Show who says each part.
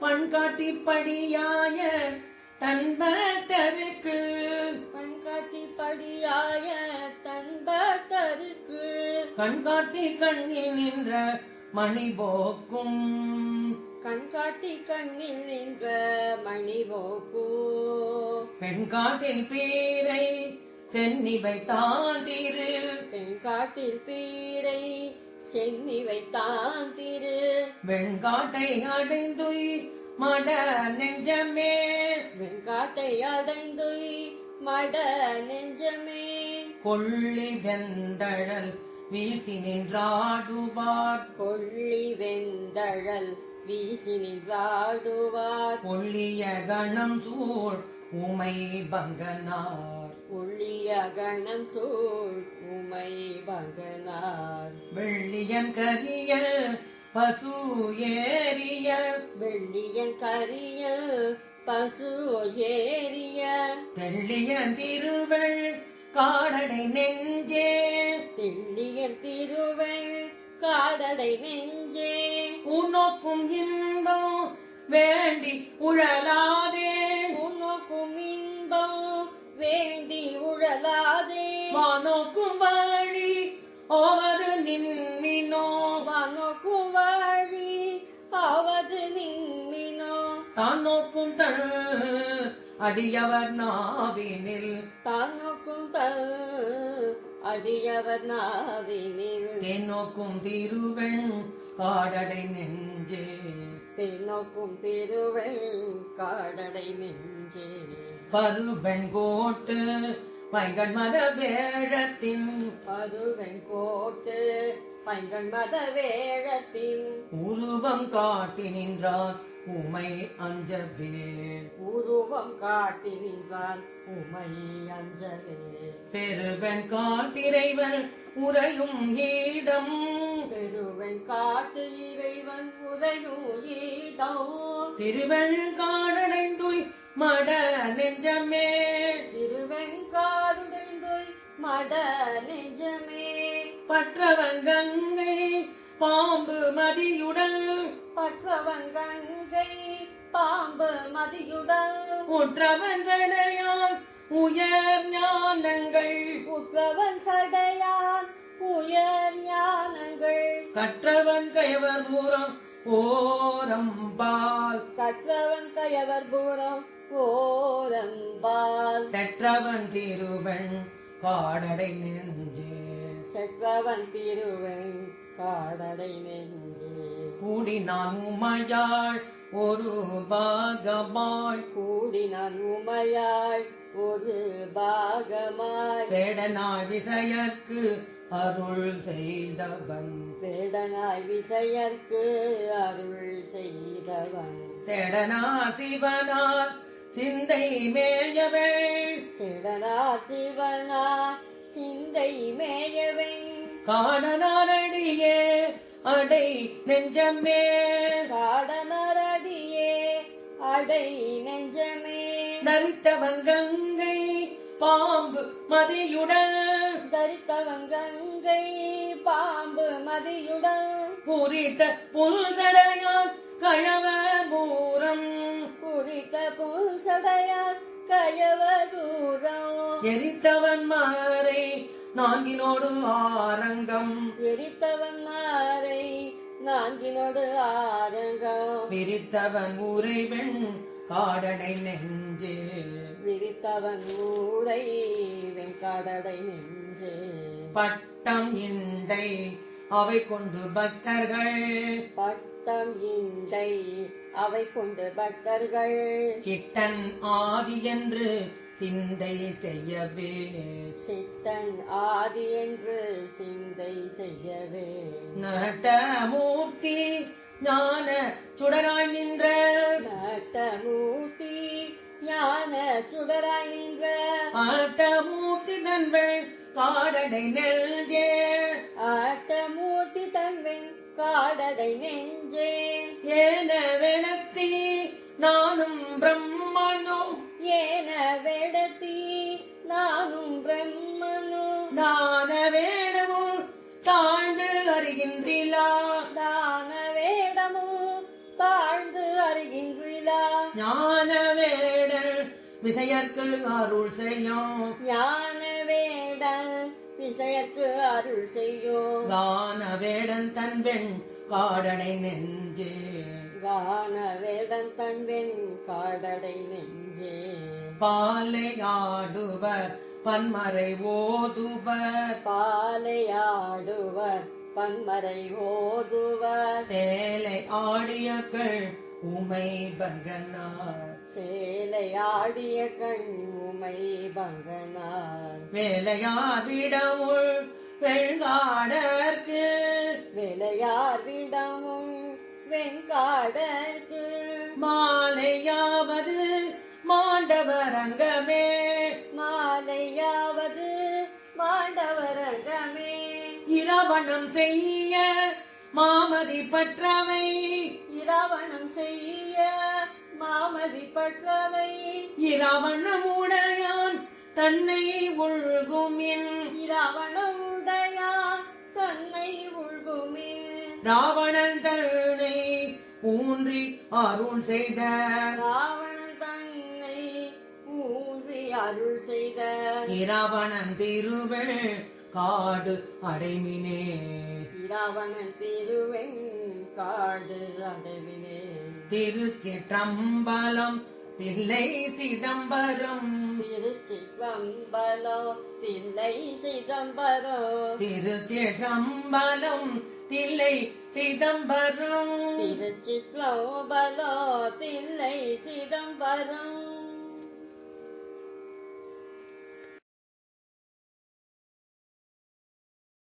Speaker 1: பண்காட்டி படியாய தன்பத்தருக்கு
Speaker 2: பண்காட்டி படியாய தன்பத்தருக்கு
Speaker 1: கண்காட்டி கண்ணில் நின்ற மணி போக்கும்
Speaker 2: கண்காட்டி கண்ணில் நின்ற மணி போக்கு
Speaker 1: பெண்காட்டில் பீரை சென்னி வைத்தான் திரு
Speaker 2: பெண்காட்டில் பீரை சென்னி வைத்தான் திரு
Speaker 1: வெண்காட்டை அடைந்துய் மட நெஞ்சமே
Speaker 2: வெண்காட்டை அடைந்துய் மட நெஞ்சமே
Speaker 1: கொள்ளி வெந்தழல் வீசி நின்றாடுவார்
Speaker 2: கொள்ளி வெந்தழல் வீசி நின்றாடுவார்
Speaker 1: ஒள்ளிய கணம் சூழ் உமை பங்கனார்
Speaker 2: ஒள்ளிய கணம் சூழ் உமை பங்கனார்
Speaker 1: வெள்ளியன் கரிய பசு ஏறிய
Speaker 2: வெள்ளியன் கரிய பசு ஏறிய
Speaker 1: தெள்ளியன் திருவள் காடடை நெஞ்சே
Speaker 2: தெள்ளியன் திருவள் காடடை நெஞ்சே
Speaker 1: உனக்கும் இன்பம் வேண்டி உழலாதே
Speaker 2: உனக்கும் இன்பம் வேண்டி உழலாதே
Speaker 1: வானோக்கும் வழி ஓவது நின்மினோ
Speaker 2: வானோக்கும் வழி ஆவது நின்மினோ
Speaker 1: தான் நோக்கும் தன் அடியவர் நாவினில்
Speaker 2: தானோக்கும் அடியவர் நாவினில்
Speaker 1: தேனோக்கும் திருவெண் காடடை நெஞ்சே
Speaker 2: தேனோக்கும் திருவள் காடடை நெஞ்சே
Speaker 1: பருவெண் கோட்டு பைங்கண் மத வேழத்தின்
Speaker 2: பருவன் கோட்டு பைங்கண் மத வேழத்தின்
Speaker 1: உருவம் காட்டி நின்றான் உமை அஞ்சவே
Speaker 2: உருவம் காட்டி நின்றான் உமை அஞ்சலே
Speaker 1: பெருவெண் காட்டிறைவன் உறையும் ஈடம்
Speaker 2: பெருவன் காட்டு இறைவன் உதையும் ஈடம்
Speaker 1: திருவெண் காடடைந்துய் மட நெஞ்சமே
Speaker 2: திருவெங்காடுடைந்தோய் மட நெஞ்சமே
Speaker 1: பற்றவன் கங்கை பாம்பு மதியுடன்
Speaker 2: பற்றவன் கங்கை பாம்பு மதியுடன்
Speaker 1: உற்றவன் சடையான் உயர் ஞானங்கள்
Speaker 2: உற்றவன் சடையான் உயர் ஞானங்கள்
Speaker 1: கற்றவன் கயவர் பூரம் ஓரம்பால்
Speaker 2: கற்றவன் கயவர் பூரம் ஓரம்பால்
Speaker 1: செற்றவன் திருவெண் காடடை நெஞ்சே
Speaker 2: செற்றவன் திருவன் காடடை நெஞ்சே
Speaker 1: கூடினான் உமையாள் ஒரு பாகமாய்
Speaker 2: கூடினான் உமையாய் ஒரு பாகமாய்
Speaker 1: வேடனாய் விசையர்க்கு அருள் செய்தவன்
Speaker 2: வேடனாய் விசையர்க்கு அருள் செய்தவன்
Speaker 1: சேடனா சிவனார் சிந்தை மேயவள்
Speaker 2: செடனார் சிவனார் சிந்தை மேயவை
Speaker 1: காடனாரடியே அடை நெஞ்சமே
Speaker 2: காடனரடியே அடை நெஞ்சமே
Speaker 1: தரித்தவன் கங்கை பாம்பு மதியுடன்
Speaker 2: தரித்தவன் கங்கை பாம்பு மதியுடன்
Speaker 1: பூரித்த புல் சடையான் கயவர் பூரம்
Speaker 2: குறித்த புல்சடையார் கயவர் தூரம்
Speaker 1: எரித்தவன் மாறை நான்கினோடு ஆரங்கம்
Speaker 2: எரித்தவன் மாறை நான்கினோடு ஆரங்கம்
Speaker 1: விரித்தவன் உறைவெண் காடடை நெஞ்சே
Speaker 2: விரித்தவன் ஊரை வெண்காடடை நெஞ்சே
Speaker 1: பட்டம் இண்டை அவை கொண்டு பக்தர்கள்
Speaker 2: பட்டம் இண்டை அவை கொண்டு பக்தர்கள்
Speaker 1: சிட்டன் ஆதி என்று சிந்தை செய்யவே
Speaker 2: சித்தன் ஆதி என்று சிந்தை செய்யவே
Speaker 1: நட்டமூர்த்தி ஞான சுடராய் நின்ற
Speaker 2: நட்டமூர்த்தி ஞான சுடராய் நின்ற
Speaker 1: ஆட்டமூர்த்தி தன்வள் காடடை நெல்ஜே
Speaker 2: ஆட்டமூர்த்தி தன்வன் காடடை நெஞ்சே
Speaker 1: ஏன வெணத்தி நானும் பிரம்மனோ
Speaker 2: ஏன வேடத்தி நானும் பிரம்மனோ
Speaker 1: தான வேடமும் தாழ்ந்து அறிகின்றிலா
Speaker 2: தான வேடமோ தாழ்ந்து அறிகின்ற
Speaker 1: விசையற்கு அருள் செய்யும்
Speaker 2: ஞான வேடன் விஷயக்கு அருள் செய்யும்
Speaker 1: கான வேடன் தன் வெண் காடடை நெஞ்சே
Speaker 2: கான வேடன் தன்வெண் காடடை நெஞ்சே
Speaker 1: பாலை ஆடுவர் பன்மறை ஓதுவர்
Speaker 2: பாலையாடுவர் பன்மறை ஓதுவர்
Speaker 1: சேலை ஆடியக்கள் உமை பங்கனார்
Speaker 2: சேலையாடிய கண் உமை பங்கனார்
Speaker 1: வேலையார் விடவுள் வெண்காடற்கு
Speaker 2: விளையார் விடமும் வெண்காடற்கு
Speaker 1: மாலையாவது மாண்டவர் அங்கமே
Speaker 2: மாலையாவது மாண்டவரங்கமே
Speaker 1: இரவணம் செய்ய மாமதி பற்றவை
Speaker 2: இரவணம் செய்ய மாமதி பற்றவை
Speaker 1: இரவணம் உடையான் தன்னை உள்குமின்
Speaker 2: இரவணமுடையா தன்னை உள்குமே
Speaker 1: ராவணன் தன்னை ஊன்றி அருள் செய்த
Speaker 2: ராவணன் தன்னை ஊன்றி அருள் செய்த
Speaker 1: இரவணன் திருவள் காடு அடைமினே
Speaker 2: இரவணன் திருவெண் காடு அடைவினே
Speaker 1: திருச்சிற்றம்பலம் தில்லை சிதம்பரம்
Speaker 2: திருச்சிற்றம்பலோ தில்லை சிதம்பரம்
Speaker 1: திருச்சிற்றம்பலம் தில்லை சிதம்பரம்
Speaker 2: திருச்சிற்றம்பலோ தில்லை சிதம்பரம்